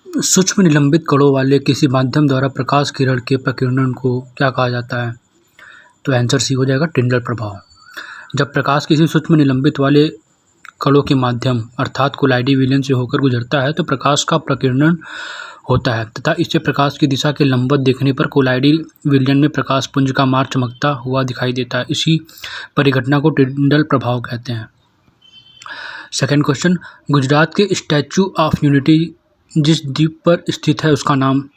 सूक्ष्म निलंबित कणों वाले किसी माध्यम द्वारा प्रकाश किरण के प्रकीर्णन को क्या कहा जाता है? तो आंसर सी हो जाएगा, टिंडल प्रभाव। जब प्रकाश किसी सूक्ष्म निलंबित वाले कणों के माध्यम अर्थात कोलाइडी विलयन से होकर गुजरता है तो प्रकाश का प्रकीर्णन होता है तथा इससे प्रकाश की दिशा के लंबवत देखने पर कोलाइडी विलयन में प्रकाश पुंज का मार्ग चमकता हुआ दिखाई देता है। इसी परिघटना को टिंडल प्रभाव कहते हैं। सेकंड क्वेश्चन, गुजरात के स्टैचू ऑफ यूनिटी जिस द्वीप पर स्थित है उसका नाम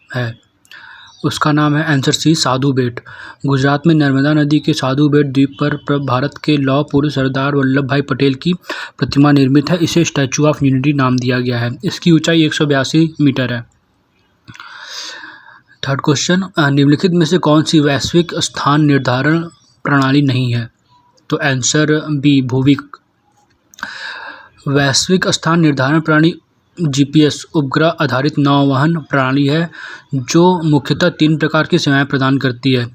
है आंसर सी, साधु बेट। गुजरात में नर्मदा नदी के साधु बेट द्वीप पर भारत के लौह पुरुष सरदार वल्लभ भाई पटेल की प्रतिमा निर्मित है। इसे स्टैचू ऑफ यूनिटी नाम दिया गया है। इसकी ऊंचाई 182 मीटर है। थर्ड क्वेश्चन, निम्नलिखित में से कौन सी वैश्विक स्थान निर्धारण प्रणाली नहीं है? तो आंसर बी, भूविक। वैश्विक स्थान निर्धारण प्रणाली जीपीएस उपग्रह आधारित नौवहन प्रणाली है जो मुख्यतः 3 प्रकार की सेवाएं प्रदान करती है।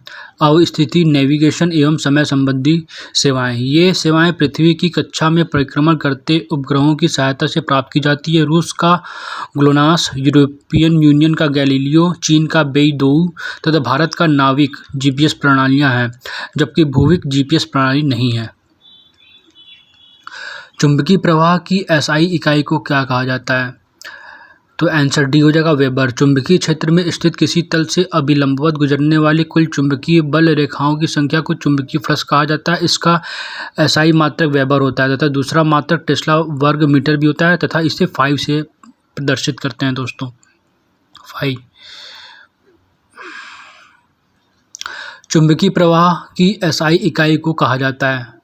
अवस्थिति, नेविगेशन एवं समय संबंधी सेवाएं। ये सेवाएं पृथ्वी की कक्षा में परिक्रमण करते उपग्रहों की सहायता से प्राप्त की जाती है। रूस का ग्लोनास, यूरोपियन यूनियन का गैलीलियो, चीन का बेइडोउ तथा भारत का नाविक जीपीएस प्रणालियां हैं, जबकि भूविक जीपीएस प्रणाली नहीं है। चुंबकीय प्रवाह की एसआई इकाई को क्या कहा जाता है? तो आंसर डी हो जाएगा, वेबर। चुंबकीय क्षेत्र में स्थित किसी तल से अभिलंबवत गुजरने वाली कुल चुंबकीय बल रेखाओं की संख्या को चुंबकीय फ्लक्स कहा जाता है। इसका एसआई मात्रक वेबर होता है तथा दूसरा मात्रक टेस्ला वर्ग मीटर भी होता है तथा इसे 5 से प्रदर्शित करते हैं दोस्तों, 5। चुंबकीय प्रवाह की एसआई इकाई को कहा जाता है?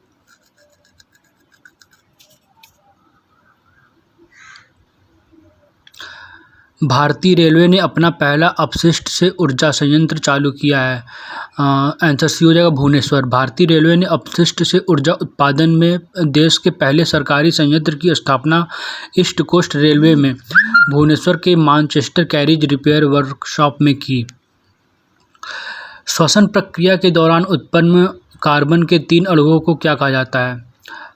भारतीय रेलवे ने अपना पहला अपशिष्ट से ऊर्जा संयंत्र चालू किया है। आंसर सी हो जाएगा, भुवनेश्वर। भारतीय रेलवे ने अपशिष्ट से ऊर्जा उत्पादन में देश के पहले सरकारी संयंत्र की स्थापना ईस्ट कोस्ट रेलवे में भुवनेश्वर के मानचेस्टर कैरिज रिपेयर वर्कशॉप में की। श्वसन प्रक्रिया के दौरान उत्पन्न कार्बन के 3 अणुओं को क्या कहा जाता है?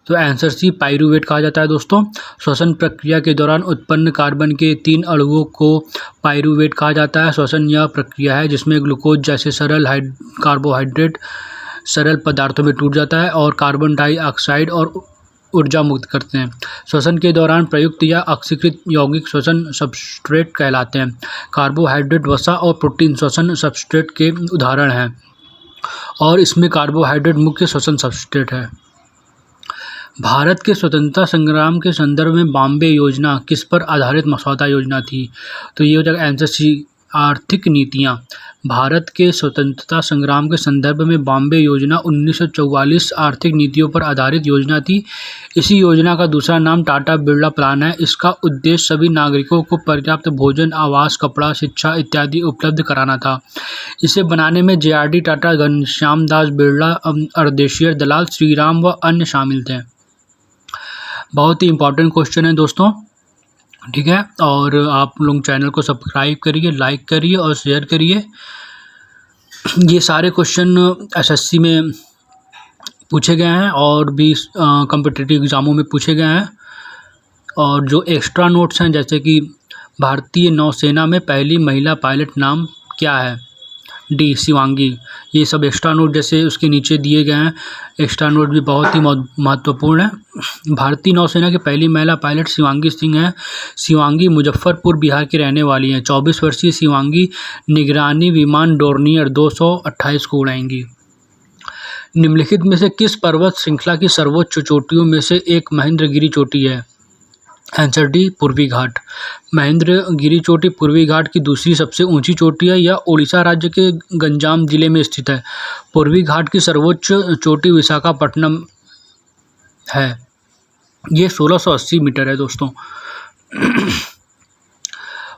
तो आंसर सी, पाइरूवेट कहा जाता है दोस्तों। श्वसन प्रक्रिया के दौरान उत्पन्न कार्बन के 3 अणुओं को पाइरूवेट कहा जाता है। श्वसन यह प्रक्रिया है जिसमें ग्लूकोज जैसे सरल कार्बोहाइड्रेट सरल पदार्थों में टूट जाता है और कार्बन डाइऑक्साइड और ऊर्जा मुक्त करते हैं। श्वसन के दौरान प्रयुक्त या ऑक्सीकृत यौगिक श्वसन सबस्ट्रेट कहलाते हैं। कार्बोहाइड्रेट वसा और प्रोटीन श्वसन सबस्ट्रेट के उदाहरण हैं और इसमें कार्बोहाइड्रेट मुख्य श्वसन सबस्ट्रेट है। भारत के स्वतंत्रता संग्राम के संदर्भ में बॉम्बे योजना किस पर आधारित मसौदा योजना थी? तो ये हो जाएगा आंसर सी, आर्थिक नीतियाँ। भारत के स्वतंत्रता संग्राम के संदर्भ में बॉम्बे योजना 1944 आर्थिक नीतियों पर आधारित योजना थी। इसी योजना का दूसरा नाम टाटा बिरला प्लान है। इसका उद्देश्य सभी नागरिकों को पर्याप्त भोजन, आवास, कपड़ा, शिक्षा इत्यादि उपलब्ध कराना था। इसे बनाने में जेआरडी टाटा, घनश्याम दास बिरला, अर्देशियर दलाल, श्रीराम व अन्य शामिल थे। बहुत ही इंपॉर्टेंट क्वेश्चन है दोस्तों, ठीक है। और आप लोग चैनल को सब्सक्राइब करिए, लाइक करिए और शेयर करिए। ये सारे क्वेश्चन एसएससी में पूछे गए हैं और भी कॉम्पिटिटिव एग्ज़ामों में पूछे गए हैं। और जो एक्स्ट्रा नोट्स हैं, जैसे कि भारतीय नौसेना में पहली महिला पायलट नाम क्या है? डी, शिवांगी। ये सब एक्स्ट्रा नोट जैसे उसके नीचे दिए गए हैं, एक्स्ट्रा नोट भी बहुत ही महत्वपूर्ण है। भारतीय नौसेना की पहली महिला पायलट शिवांगी सिंह है। शिवांगी मुजफ्फरपुर बिहार की रहने वाली हैं। 24 वर्षीय शिवांगी निगरानी विमान डोर्नियर 228 को उड़ाएंगी। निम्नलिखित में से किस पर्वत श्रृंखला की सर्वोच्च चोटियों में से एक महेंद्रगिरी चोटी है? आंसर डी, पूर्वी घाट। महेंद्रगिरी चोटी पूर्वी घाट की दूसरी सबसे ऊंची चोटी है। यह उड़ीसा राज्य के गंजाम जिले में स्थित है। पूर्वी घाट की सर्वोच्च चोटी विशाखापट्टनम है। ये 1680 मीटर है दोस्तों।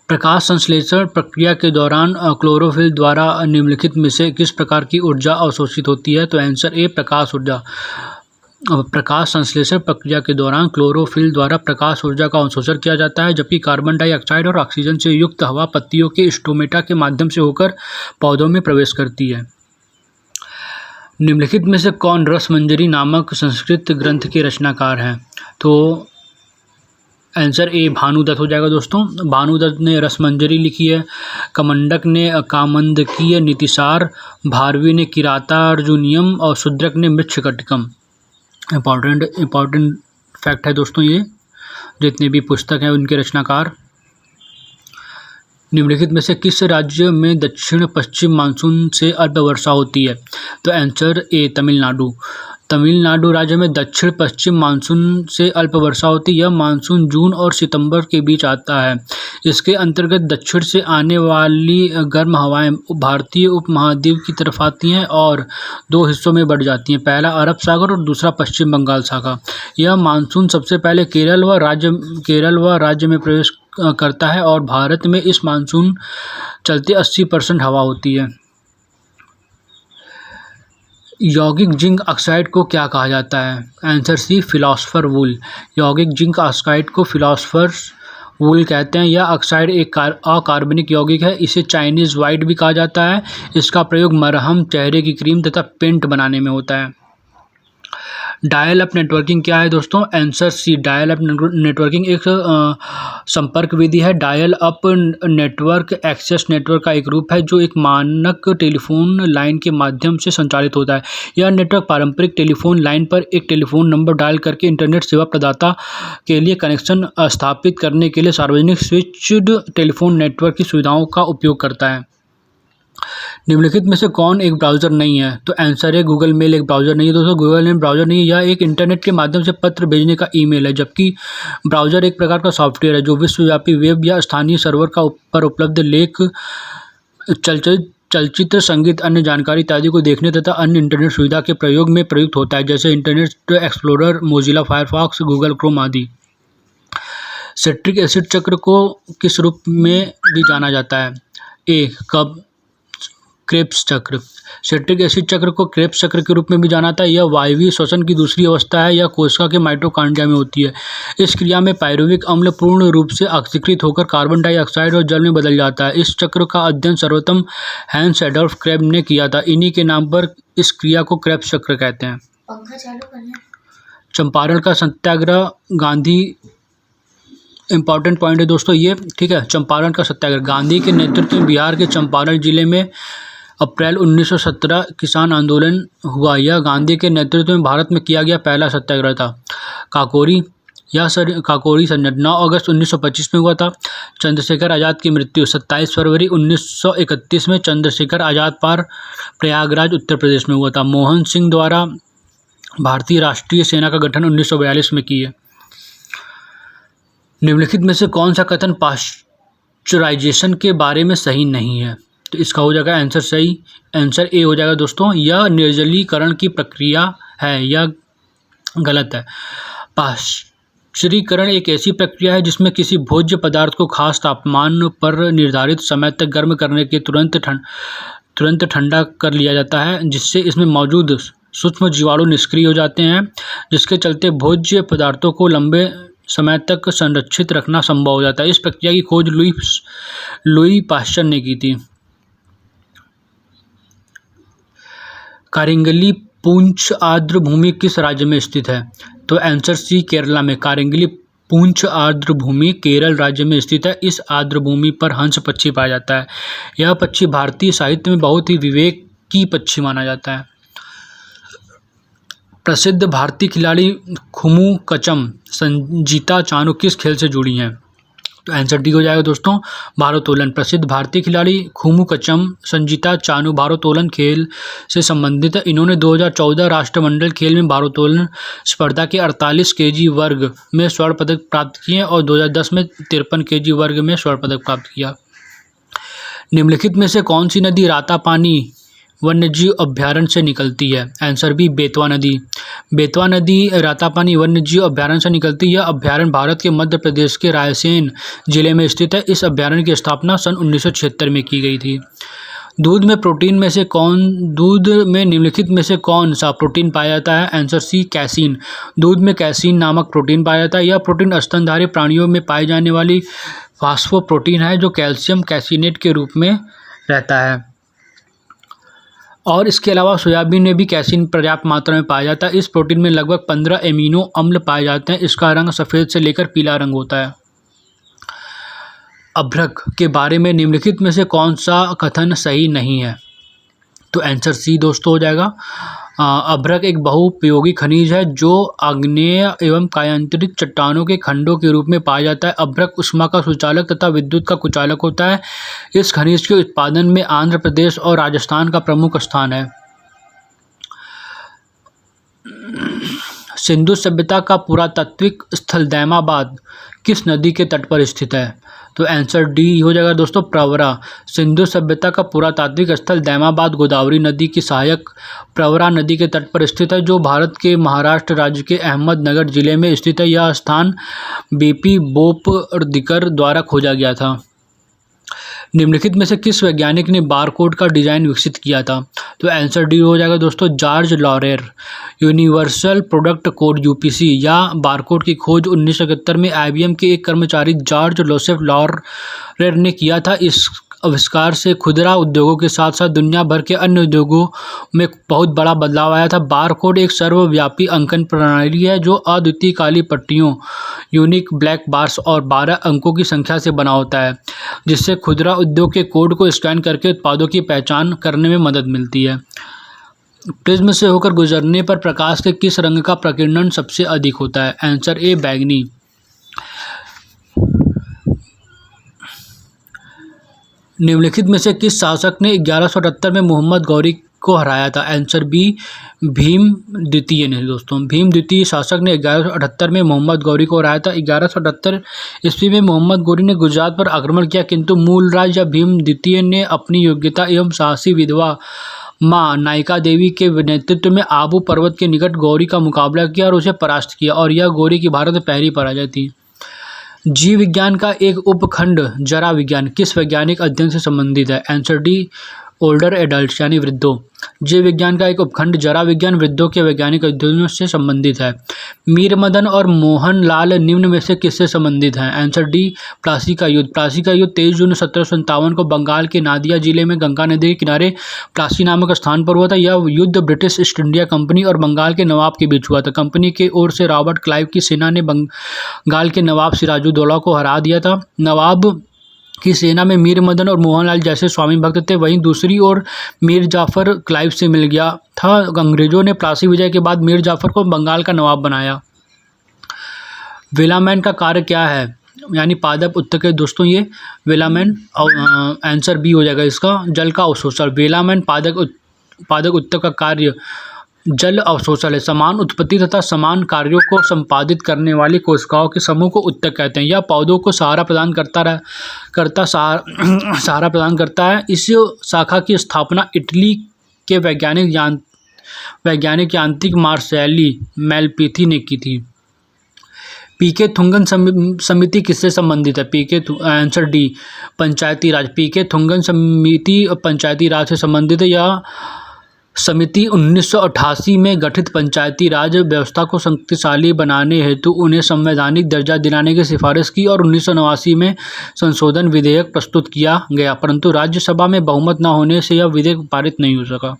प्रकाश संश्लेषण प्रक्रिया के दौरान क्लोरोफिल द्वारा निम्नलिखित में से किस प्रकार की ऊर्जा अवशोषित होती है? तो आंसर ए, प्रकाश ऊर्जा। प्रकाश संश्लेषण प्रक्रिया के दौरान क्लोरोफिल द्वारा प्रकाश ऊर्जा का अवशोषण किया जाता है, जबकि कार्बन डाइऑक्साइड और ऑक्सीजन से युक्त हवा पत्तियों के स्टोमेटा के माध्यम से होकर पौधों में प्रवेश करती है। निम्नलिखित में से कौन रसमंजरी नामक संस्कृत ग्रंथ के रचनाकार हैं? तो आंसर ए भानुदत्त हो जाएगा दोस्तों। भानुदत्त ने रसमंजरी लिखी है, कमंडक ने कामंदकीय नीतिसार, भारवी ने किरातार्जुनीयम और शूद्रक ने मृच्छकटिकम। इम्पॉर्टेंट फैक्ट है दोस्तों ये, जितने भी पुस्तक हैं उनके रचनाकार। निम्नलिखित में से किस राज्य में दक्षिण पश्चिम मानसून से अल्प वर्षा होती है? तो आंसर ए तमिलनाडु। तमिलनाडु राज्य में दक्षिण पश्चिम मानसून से अल्प वर्षा होती है। यह मानसून जून और सितंबर के बीच आता है। इसके अंतर्गत दक्षिण से आने वाली गर्म हवाएं भारतीय उपमहाद्वीप की तरफ आती हैं और दो हिस्सों में बढ़ जाती हैं, पहला अरब सागर और दूसरा पश्चिम बंगाल सागर। यह मानसून सबसे पहले केरल व राज्य में प्रवेश करता है और भारत में इस मानसून चलते 80% हवा होती है। यौगिक जिंक ऑक्साइड को क्या कहा जाता है? आंसर सी फिलॉसफर वूल। यौगिक जिंक ऑक्साइड को फिलॉसफर्स वूल कहते हैं। यह ऑक्साइड एक अकार्बनिक यौगिक है। इसे चाइनीज़ वाइट भी कहा जाता है। इसका प्रयोग मरहम, चेहरे की क्रीम तथा पेंट बनाने में होता है। डायल अप नेटवर्किंग क्या है दोस्तों? Answer C dial up networking एक संपर्क विधि है। Dial up network access network का एक रूप है जो एक मानक टेलीफोन लाइन के माध्यम से संचालित होता है। यह नेटवर्क पारंपरिक टेलीफोन लाइन पर एक टेलीफोन नंबर डायल करके इंटरनेट सेवा प्रदाता के लिए कनेक्शन स्थापित करने के लिए सार्वजनिक स्विच्ड टेलीफोन नेटवर्क की सुविधाओं का उपयोग करता है। निम्नलिखित में से कौन एक ब्राउज़र नहीं है? तो आंसर है गूगल मेल एक ब्राउज़र नहीं है दोस्तों। गूगल मेल ब्राउज़र नहीं है। यह एक इंटरनेट के माध्यम से पत्र भेजने का ईमेल है, जबकि ब्राउज़र एक प्रकार का सॉफ्टवेयर है जो विश्वव्यापी वेब या स्थानीय सर्वर पर उपलब्ध लेख, चलचित्र, संगीत, अन्य जानकारी इत्यादि को देखने तथा अन्य इंटरनेट सुविधा के प्रयोग में प्रयुक्त होता है, जैसे internet explorer, Mozilla Firefox, Google Chrome आदि। सिट्रिक एसिड चक्र को किस रूप में भी जाना जाता है? ए क्रेब्स चक्र। सिट्रिक एसिड चक्र को क्रेब्स चक्र के रूप में भी जाना जाता है। यह वायवीय श्वसन की दूसरी अवस्था है। यह कोशिका के माइटोकॉन्ड्रिया में होती है। इस क्रिया में पायरुविक अम्ल पूर्ण रूप से ऑक्सीकृत होकर कार्बन डाइऑक्साइड और जल में बदल जाता है। इस चक्र का अध्ययन सर्वप्रथम हैंस एडोल्फ क्रेब ने किया था। इन्हीं के नाम पर इस क्रिया को क्रेब्स चक्र कहते हैं। चंपारण का सत्याग्रह गांधी, इंपॉर्टेंट पॉइंट है दोस्तों ये, ठीक है। चंपारण का सत्याग्रह गांधी के नेतृत्व में बिहार के चंपारण जिले में अप्रैल 1917 किसान आंदोलन हुआ। यह गांधी के नेतृत्व में भारत में किया गया पहला सत्याग्रह था। काकोरी संयंत्र 9 अगस्त 1925 में हुआ था। चंद्रशेखर आज़ाद की मृत्यु 27 फरवरी 1931 में चंद्रशेखर आज़ाद पार्क, प्रयागराज, उत्तर प्रदेश में हुआ था। मोहन सिंह द्वारा भारतीय राष्ट्रीय सेना का गठन 1942 में किया। निम्नलिखित में से कौन सा कथन पाश्चराइजेशन के बारे में सही नहीं है? तो इसका हो जाएगा आंसर सही। आंसर ए हो जाएगा दोस्तों। यह निर्जलीकरण की प्रक्रिया है, यह गलत है। पाश्चरीकरण एक ऐसी प्रक्रिया है जिसमें किसी भोज्य पदार्थ को खास तापमान पर निर्धारित समय तक गर्म करने के तुरंत ठंडा कर लिया जाता है, जिससे इसमें मौजूद सूक्ष्म जीवाणु निष्क्रिय हो जाते हैं, जिसके चलते भोज्य पदार्थों को लंबे समय तक संरक्षित रखना संभव हो जाता है। इस प्रक्रिया की खोज लुई पाश्चर ने की थी। कारिंगली पूंछ आर्द्र भूमि किस राज्य में स्थित है? तो आंसर सी केरला में। कारिंगली पूंछ आर्द्र भूमि केरल राज्य में स्थित है। इस आर्द्र भूमि पर हंस पक्षी पाया जाता है। यह पक्षी भारतीय साहित्य में बहुत ही विवेकी पक्षी माना जाता है। प्रसिद्ध भारतीय खिलाड़ी खुमू कचम संजीता चानू किस खेल से जुड़ी हैं? तो आंसर डी हो जाएगा दोस्तों, भारोत्तोलन। प्रसिद्ध भारतीय खिलाड़ी खुमू कचम संजीता चानू भारोत्तोलन खेल से संबंधित है। इन्होंने 2014 राष्ट्रमंडल खेल में भारोत्तोलन स्पर्धा के 48 kg वर्ग में स्वर्ण पदक प्राप्त किए और 2010 में 53 kg वर्ग में स्वर्ण पदक प्राप्त किया। निम्नलिखित में से कौन सी नदी रातापानी वन्यजीव अभ्यारण्य से निकलती है? आंसर बी बेतवा नदी। बेतवा नदी रातापानी वन्यजीव अभ्यारण्य से निकलती है। यह अभ्यारण्य भारत के मध्य प्रदेश के रायसेन जिले में स्थित है। इस अभ्यारण्य की स्थापना सन 1976 में की गई थी। दूध में निम्नलिखित में से कौन सा प्रोटीन पाया जाता है? Answer C casein. दूध में कैसीन नामक प्रोटीन पाया जाता है। यह प्रोटीन स्तनधारी प्राणियों में पाई जाने वाली फास्फोप्रोटीन है जो कैल्शियम कैसीनेट के रूप में रहता है। और इसके अलावा सोयाबीन में भी कैसीन पर्याप्त मात्रा में पाया जाता है। इस प्रोटीन में लगभग 15 एमिनो अम्ल पाए जाते हैं। इसका रंग सफ़ेद से लेकर पीला रंग होता है। अभ्रक के बारे में निम्नलिखित में से कौन सा कथन सही नहीं है? तो आंसर सी दोस्तों हो जाएगा। अभ्रक एक बहुउपयोगी खनिज है जो आग्नेय एवं कायांतरित चट्टानों के खंडों के रूप में पाया जाता है। अभ्रक ऊष्मा का सुचालक तथा विद्युत का कुचालक होता है। इस खनिज के उत्पादन में आंध्र प्रदेश और राजस्थान का प्रमुख स्थान है। सिंधु सभ्यता का पुरातात्विक स्थल दैमाबाद किस नदी के तट पर स्थित है? तो आंसर डी हो जाएगा दोस्तों, प्रवरा। सिंधु सभ्यता का पुरातात्विक स्थल दैमाबाद गोदावरी नदी की सहायक प्रवरा नदी के तट पर स्थित है, जो भारत के महाराष्ट्र राज्य के अहमदनगर जिले में स्थित है। यह स्थान बीपी बोपदिकर द्वारा खोजा गया था। निम्नलिखित में से किस वैज्ञानिक ने बारकोड का डिज़ाइन विकसित किया था? तो आंसर डी हो जाएगा दोस्तों, George Laurer. Universal product code UPC या बारकोड की खोज 1971 में आईबीएम के एक कर्मचारी जॉर्ज जोसेफ लॉरेर ने किया था। इस आविष्कार से खुदरा उद्योगों के साथ साथ दुनिया भर के अन्य उद्योगों में बहुत बड़ा बदलाव आया था। बारकोड एक सर्वव्यापी अंकन प्रणाली है जो अद्वितीय काली पट्टियों यूनिक ब्लैक बार्स और 12 अंकों की संख्या से बना होता है, जिससे खुदरा उद्योग के कोड को स्कैन करके उत्पादों की पहचान करने में मदद मिलती है। प्रिज्म से होकर गुजरने पर प्रकाश के किस रंग का प्रकीर्णन सबसे अधिक होता है? आंसर ए, बैंगनी। निम्नलिखित में से किस शासक ने 1178 में मोहम्मद गौरी को हराया था? आंसर बी, भीम द्वितीय ने दोस्तों। भीम द्वितीय शासक ने 1178 में मोहम्मद गौरी को हराया था। 1178 ईस्वी में मोहम्मद गौरी ने गुजरात पर आक्रमण किया, किंतु मूलराज या भीम द्वितीय ने अपनी योग्यता एवं साहसी विधवा माँ नायिका देवी के नेतृत्व में आबू पर्वत के निकट गौरी का मुकाबला किया और उसे परास्त किया, और यह गौरी की भारत में पहली पराजय थी। जीव विज्ञान का एक उपखंड जरा विज्ञान किस वैज्ञानिक अध्ययन से संबंधित है? आंसर डी, ओल्डर एडल्ट यानी वृद्धों। जीव विज्ञान का एक उपखंड जरा विज्ञान वृद्धों के वैज्ञानिक अध्ययनों से संबंधित है। मीर मदन और मोहन लाल निम्न में से किससे संबंधित हैं? आंसर डी, प्लासी का युद्ध। प्लासी का युद्ध 23 जून 1757 को बंगाल के नादिया जिले में गंगा नदी के किनारे प्लासी नामक स्थान पर हुआ था। यह युद्ध ब्रिटिश ईस्ट इंडिया कंपनी और बंगाल के नवाब के बीच हुआ था। कंपनी की ओर से रॉबर्ट क्लाइव की सेना ने बंगाल के नवाब सिराजुद्दौला को हरा दिया था। नवाब की सेना में मीर मदन और मोहनलाल जैसे स्वामी भक्त थे। वहीं दूसरी ओर मीर जाफ़र क्लाइव से मिल गया था। अंग्रेजों ने प्लासी विजय के बाद मीर जाफ़र को बंगाल का नवाब बनाया। वेलामैन का कार्य क्या है? यानी पादप उत्तक है दोस्तों ये वेलामैन। आंसर बी हो जाएगा इसका, जल का अवशोषण। वेलामैन पादप उत्तक का कार्य जल अवशोषण है। समान उत्पत्ति तथा समान कार्यों को संपादित करने वाली कोशिकाओं के समूह को उत्तक कहते हैं। यह पौधों को सहारा प्रदान करता है। इस शाखा की स्थापना इटली के वैज्ञानिक यांत्रिक मार्सेली मेलपीथी ने की थी। पीके थुंगन समिति किससे संबंधित है? आंसर डी, पंचायती राज। पीके थुंगन समिति पंचायती राज से संबंधित है। यह समिति 1988 में गठित पंचायती राज व्यवस्था को शक्तिशाली बनाने हेतु उन्हें संवैधानिक दर्जा दिलाने की सिफारिश की और 1989 में संशोधन विधेयक प्रस्तुत किया गया, परंतु राज्यसभा में बहुमत न होने से यह विधेयक पारित नहीं हो सका।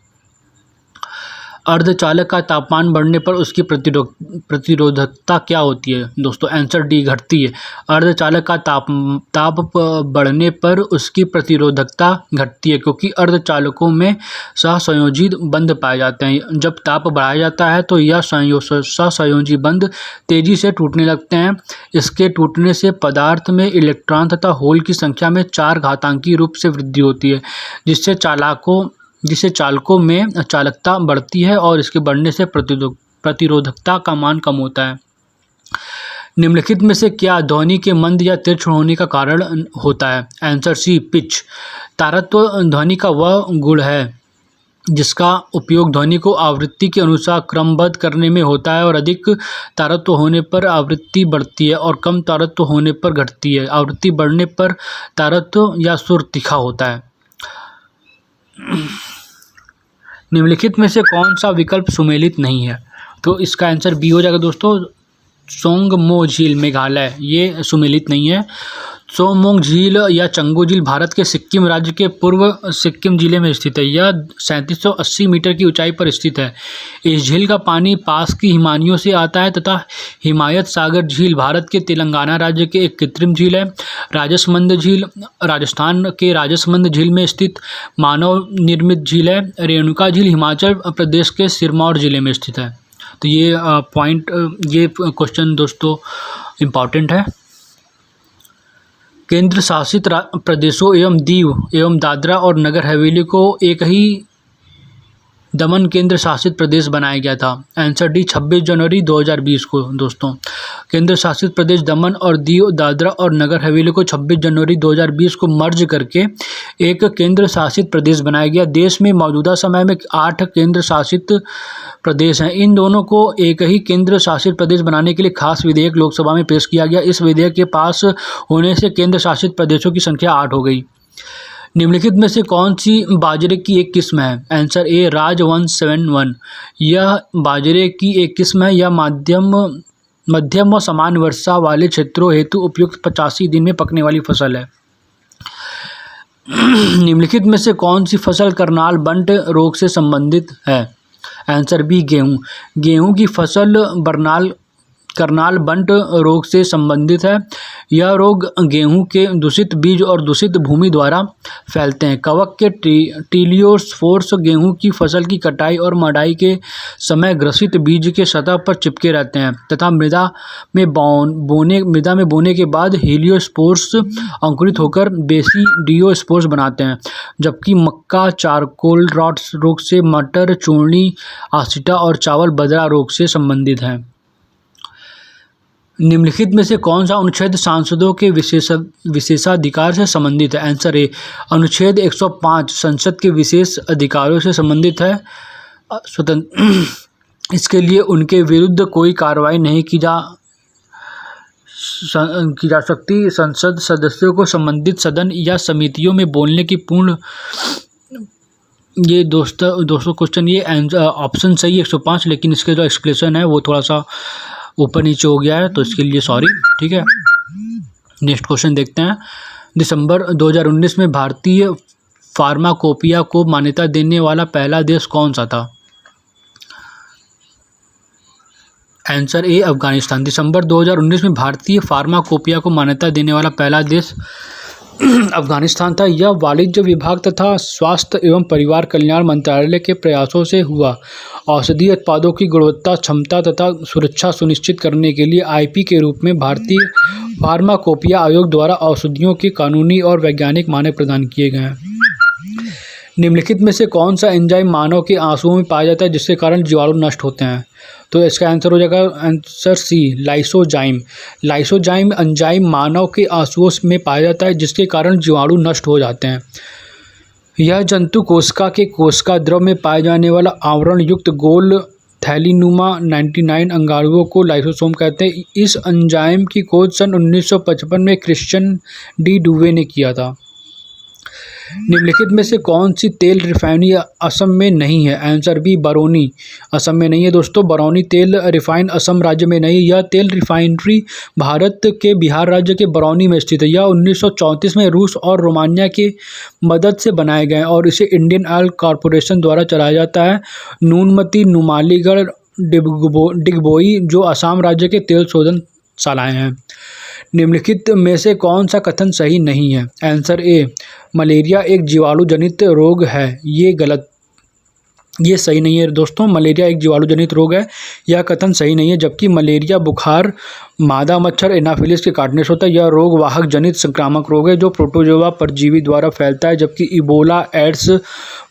अर्धचालक का तापमान बढ़ने पर उसकी प्रतिरोधकता क्या होती है दोस्तों? आंसर डी, घटती है। अर्धचालक का ताप बढ़ने पर उसकी प्रतिरोधकता घटती है, क्योंकि अर्धचालकों में सहसंयोजी बंध पाए जाते हैं। जब ताप बढ़ाया जाता है तो यह सहसंयोजी बंध तेजी से टूटने लगते हैं। इसके टूटने से पदार्थ में इलेक्ट्रॉन तथा होल की संख्या में 4 घातांकी रूप से वृद्धि होती है, जिससे चालकों में चालकता बढ़ती है और इसके बढ़ने से प्रतिरोधकता का मान कम होता है। निम्नलिखित में से क्या ध्वनि के मंद या तीक्ष्ण होने का कारण होता है? आंसर सी, पिच। तारत्व ध्वनि का वह गुण है जिसका उपयोग ध्वनि को आवृत्ति के अनुसार क्रमबद्ध करने में होता है, और अधिक तारत्व होने पर आवृत्ति बढ़ती है और कम तारत्व होने पर घटती है। आवृत्ति बढ़ने पर तारत्व या सुर तीखा होता है। निम्नलिखित में से कौन सा विकल्प सुमेलित नहीं है? तो इसका आंसर बी हो जाएगा दोस्तों, सोंगमो झील मेघालय, ये सुमेलित नहीं है। सोमोंग झील या चंगू झील भारत के सिक्किम राज्य के पूर्व सिक्किम जिले में स्थित है। यह 3780 मीटर की ऊंचाई पर स्थित है। इस झील का पानी पास की हिमानियों से आता है तथा हिमायत सागर झील भारत के तेलंगाना राज्य के एक कृत्रिम झील है। राजसमंद झील राजस्थान के राजसमंद झील में स्थित मानव निर्मित झील है। रेणुका झील हिमाचल प्रदेश के सिरमौर जिले में स्थित है। तो ये ये क्वेश्चन दोस्तों इम्पॉर्टेंट है। केंद्र शासित प्रदेशों एवं दीव एवं दादरा और नगर हवेली को एक ही दमन केंद्र शासित प्रदेश बनाया गया था। आंसर डी 26 जनवरी 2020 को दोस्तों। केंद्र शासित प्रदेश दमन और दीव दादरा और नगर हवेली को 26 जनवरी 2020 को मर्ज करके एक केंद्र शासित प्रदेश बनाया गया। देश में मौजूदा समय में 8 केंद्र शासित प्रदेश हैं। इन दोनों को एक ही केंद्र शासित प्रदेश बनाने के लिए खास विधेयक लोकसभा में पेश किया गया। इस विधेयक के पास होने से केंद्र शासित प्रदेशों की संख्या 8 हो गई। निम्नलिखित में से कौन सी बाजरे की एक किस्म है? आंसर ए राज 171। यह बाजरे की एक किस्म है। यह मध्यम व समान वर्षा वाले क्षेत्रों हेतु उपयुक्त 85 दिन में पकने वाली फसल है। निम्नलिखित में से कौन सी फसल करनाल बंट रोग से संबंधित है? आंसर बी गेहूँ। गेहूँ की फसल करनाल बंट रोग से संबंधित है। यह रोग गेहूं के दूषित बीज और दूषित भूमि द्वारा फैलते हैं। कवक के टीलियोस्पोर्स गेहूं की फसल की कटाई और मड़ाई के समय ग्रसित बीज के सतह पर चिपके रहते हैं तथा मृदा में बोने के बाद हीलियोस्पोर्स अंकुरित होकर बेसिडियोस्पोर्स बनाते हैं। जबकि मक्का चारकोल रॉट रोग से, मटर चूर्णी आसिटा और चावल बदरा रोग से संबंधित हैं। निम्नलिखित में से कौन सा अनुच्छेद सांसदों के विशेषाधिकार से संबंधित है? आंसर ए अनुच्छेद 105 संसद के विशेष अधिकारों से संबंधित है। स्वतंत्र इसके लिए उनके विरुद्ध कोई कार्रवाई नहीं की जा सकती। संसद सदस्यों को संबंधित सदन या समितियों में बोलने की पूर्ण ये दोस्तों क्वेश्चन ये ऑप्शन सही है 105, लेकिन इसके जो एक्सप्लेनेशन है वो थोड़ा सा ऊपर नीचे हो गया है, तो इसके लिए सॉरी। ठीक है, नेक्स्ट क्वेश्चन देखते हैं। दिसंबर 2019 में भारतीय फार्माकोपिया को मान्यता देने वाला पहला देश कौन सा था? Answer A Afghanistan. दिसंबर 2019 में भारतीय फार्माकोपिया को मान्यता देने वाला पहला देश अफगानिस्तान था। यह वाणिज्य विभाग तथा स्वास्थ्य एवं परिवार कल्याण मंत्रालय के प्रयासों से हुआ। औषधीय उत्पादों की गुणवत्ता, क्षमता तथा सुरक्षा सुनिश्चित करने के लिए आईपी के रूप में भारतीय फार्माकोपिया आयोग द्वारा औषधियों के कानूनी और वैज्ञानिक मानक प्रदान किए गए हैं। निम्नलिखित में से कौन सा एंजाइम मानव के आंसुओं में पाया जाता है जिसके कारण जीवाणु नष्ट होते हैं? तो इसका आंसर हो जाएगा answer C lysozyme. Lysozyme enzyme मानव के आंसुओं में पाया जाता है जिसके कारण जीवाणु नष्ट हो जाते हैं। यह जंतु कोशिका के कोशिका द्रव में पाए जाने वाला आवरण युक्त गोल थैलीनुमा 99 अंगाणुओं को लाइसोसोम कहते हैं। इस एंजाइम की खोज सन 1955 में क्रिश्चियन डी डुवे ने किया था। निम्नलिखित में से कौन सी तेल रिफाइनरी असम में नहीं है? आंसर बी बरौनी असम में नहीं है दोस्तों। बरौनी तेल रिफाइन असम राज्य में नहीं है। यह तेल रिफाइनरी भारत के बिहार राज्य के बरौनी में स्थित है। यह 1934 में रूस और रोमानिया की मदद से बनाए गए और इसे इंडियन ऑयल कॉरपोरेशन द्वारा चलाया जाता है। नूनमती, नुमालीगढ़, डिगबोई जो असम राज्य के तेल शोधन शालाएँ हैं। निम्नलिखित में से कौन सा कथन सही नहीं है? आंसर ए मलेरिया एक जीवाणु जनित रोग है। ये सही नहीं है दोस्तों। मलेरिया एक जीवाणु जनित रोग है, यह कथन सही नहीं है। जबकि मलेरिया बुखार मादा मच्छर एनाफिलिस के काटने से होता है। यह रोग वाहक जनित संक्रामक रोग है जो प्रोटोजोआ परजीवी द्वारा फैलता है। जबकि इबोला, एड्स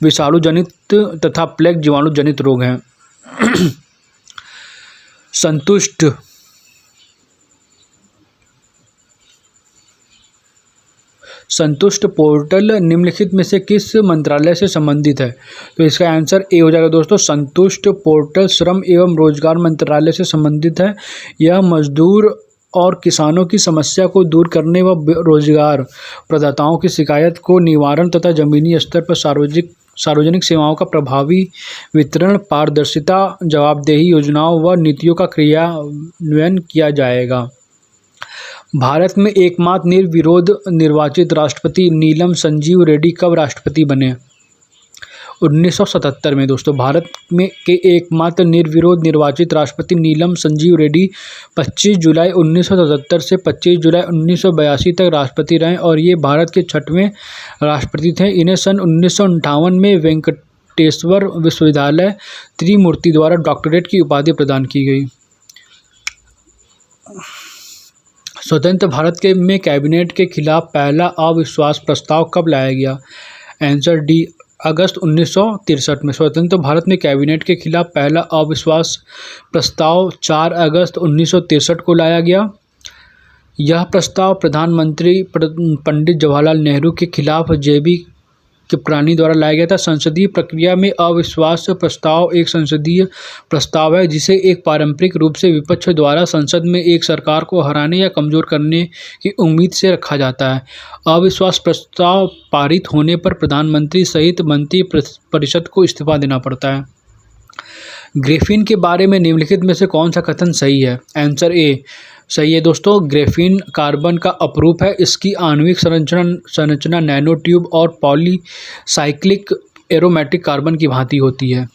विषाणु जनित तथा प्लेग जीवाणु जनित रोग हैं। संतुष्ट पोर्टल निम्नलिखित में से किस मंत्रालय से संबंधित है? तो इसका आंसर ए हो जाएगा दोस्तों। संतुष्ट पोर्टल श्रम एवं रोजगार मंत्रालय से संबंधित है। यह मजदूर और किसानों की समस्या को दूर करने व रोजगार प्रदाताओं की शिकायत को निवारण तथा जमीनी स्तर पर सार्वजनिक सेवाओं का प्रभावी वितरण, पारदर्शिता, जवाबदेही योजनाओं व नीतियों का क्रियान्वयन किया जाएगा। भारत में एकमात्र निर्विरोध निर्वाचित राष्ट्रपति नीलम संजीव रेड्डी कब राष्ट्रपति बने? 1977 में दोस्तों। भारत में के एकमात्र निर्विरोध निर्वाचित राष्ट्रपति नीलम संजीव रेड्डी 25 जुलाई 1977 से 25 जुलाई 1982 तक राष्ट्रपति रहे और ये भारत के 6वें राष्ट्रपति थे। इन्हें सन 1958 में वेंकटेश्वर विश्वविद्यालय त्रिमूर्ति द्वारा डॉक्टरेट की उपाधि प्रदान की गई। स्वतंत्र भारत के में कैबिनेट के खिलाफ पहला अविश्वास प्रस्ताव कब लाया गया? आंसर डी, अगस्त 1963 में। स्वतंत्र भारत में कैबिनेट के खिलाफ पहला अविश्वास प्रस्ताव 4 अगस्त 1963 को लाया गया। यह प्रस्ताव प्रधानमंत्री पंडित जवाहरलाल नेहरू के खिलाफ जेबी कृपलानी द्वारा लाया गया था। संसदीय प्रक्रिया में अविश्वास प्रस्ताव एक संसदीय प्रस्ताव है जिसे एक पारंपरिक रूप से विपक्ष द्वारा संसद में एक सरकार को हराने या कमजोर करने की उम्मीद से रखा जाता है। अविश्वास प्रस्ताव पारित होने पर प्रधानमंत्री सहित मंत्री परिषद को इस्तीफा देना पड़ता है। ग्रेफीन के बारे में निम्नलिखित में से कौन सा कथन सही है? आंसर ए सही है दोस्तों। ग्रेफीन कार्बन का अपरूप है। इसकी आणविक संरचना नैनो ट्यूब और पॉलीसाइक्लिक एरोमेटिक कार्बन की भांति होती है।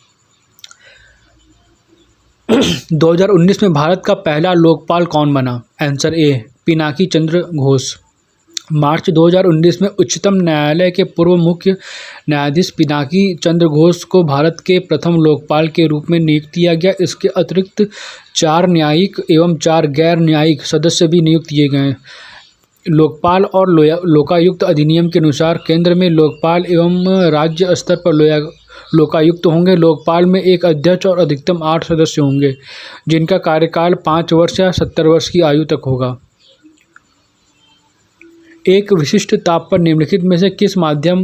2019 में भारत का पहला लोकपाल कौन बना? Answer A, Pinaki Chandra Ghosh. मार्च 2019 में उच्चतम न्यायालय के पूर्व मुख्य न्यायाधीश पिनाकी चंद्र घोष को भारत के प्रथम लोकपाल के रूप में नियुक्त किया गया। इसके अतिरिक्त 4 न्यायिक एवं 4 गैर न्यायिक सदस्य भी नियुक्त किए गए। लोकपाल और लोकायुक्त अधिनियम के अनुसार केंद्र में लोकपाल एवं राज्य स्तर पर लोकायुक्त होंगे। लोकपाल में एक अध्यक्ष और अधिकतम 8 सदस्य होंगे जिनका कार्यकाल 5 वर्ष या 70 वर्ष की आयु तक होगा। एक विशिष्ट ताप पर निम्नलिखित में से किस माध्यम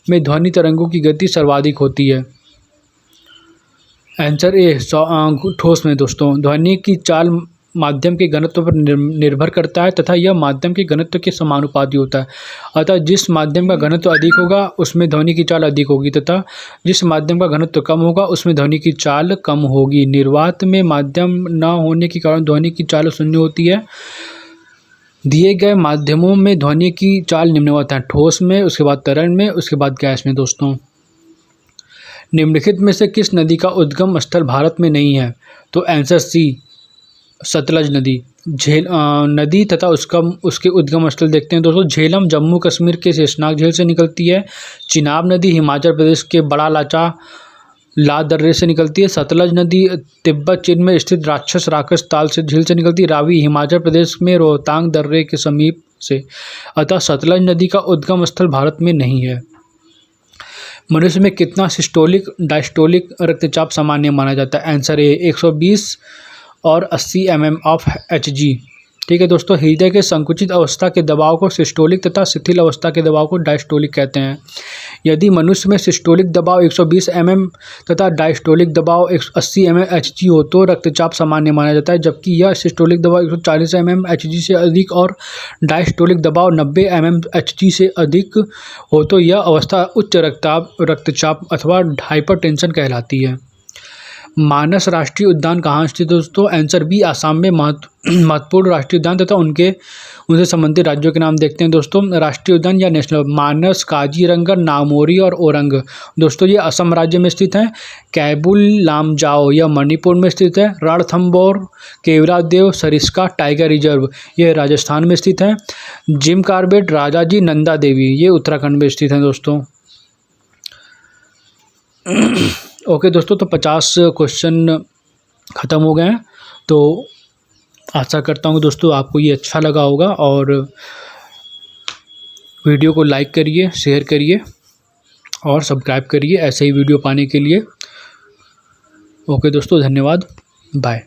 में ध्वनि तरंगों की गति सर्वाधिक होती है? आंसर ए, ठोस में दोस्तों। ध्वनि की चाल माध्यम के घनत्व पर निर्भर करता है तथा यह माध्यम के घनत्व के समानुपाती होता है। अतः जिस माध्यम का घनत्व अधिक होगा उसमें ध्वनि की चाल अधिक होगी तथा जिस माध्यम का घनत्व कम होगा उसमें ध्वनि की चाल कम होगी। निर्वात में माध्यम न होने के कारण ध्वनि की चाल शून्य होती है। दिए गए माध्यमों में ध्वनि की चाल निम्नवत है: ठोस में, उसके बाद तरल में, उसके बाद गैस में। दोस्तों निम्नलिखित में से किस नदी का उद्गम स्थल भारत में नहीं है? तो आंसर सी, सतलज नदी। नदी तथा उसके उद्गम स्थल देखते हैं दोस्तों। झेलम जम्मू कश्मीर के शेषनाग झील से निकलती है। चिनाब नदी हिमाचल प्रदेश के बड़ा ला दर्रे से निकलती है। सतलज नदी तिब्बत चीन में स्थित राक्षस ताल से झील से निकलती है। रावी हिमाचल प्रदेश में रोहतांग दर्रे के समीप से। अतः सतलज नदी का उद्गम स्थल भारत में नहीं है। मनुष्य में कितना सिस्टोलिक डायस्टोलिक रक्तचाप सामान्य माना जाता है? आंसर ए, 120 और 80 mm ऑफ Hg। ठीक है दोस्तों। हृदय के संकुचित अवस्था के दबाव को सिस्टोलिक तथा शिथिल अवस्था के दबाव को डायस्टोलिक कहते हैं। यदि मनुष्य में सिस्टोलिक दबाव 120 mm तथा डायस्टोलिक दबाव 80 mm Hg हो तो रक्तचाप सामान्य माना जाता है, जबकि यह सिस्टोलिक दबाव 140 mm Hg से अधिक और डायस्टोलिक दबाव 90 mm Hg से अधिक हो तो यह अवस्था उच्च रक्तचाप अथवा हाइपरटेंशन कहलाती है। मानस राष्ट्रीय उद्यान कहाँ स्थित है दोस्तों? आंसर बी, आसाम में महत्वपूर्ण राष्ट्रीय उद्यान तथा उनसे संबंधित राज्यों के नाम देखते हैं दोस्तों। राष्ट्रीय उद्यान या नेशनल: मानस, काजीरंगा, नामोरी और ओरंग। दोस्तों ये असम राज्य में स्थित हैं। कैबुल लामजाओ यह मणिपुर में स्थित है। रणथंबोर केवरादेव सरिस्का टाइगर रिजर्व यह राजस्थान में स्थित है। जिम कॉर्बेट, राजाजी, नंदा देवी ये उत्तराखंड में स्थित हैं दोस्तों। ओके दोस्तों, तो 50 क्वेश्चन ख़त्म हो गए हैं। तो आशा करता हूँ दोस्तों आपको ये अच्छा लगा होगा और वीडियो को लाइक करिए, शेयर करिए और सब्सक्राइब करिए ऐसे ही वीडियो पाने के लिए। ओके दोस्तों, धन्यवाद, बाय।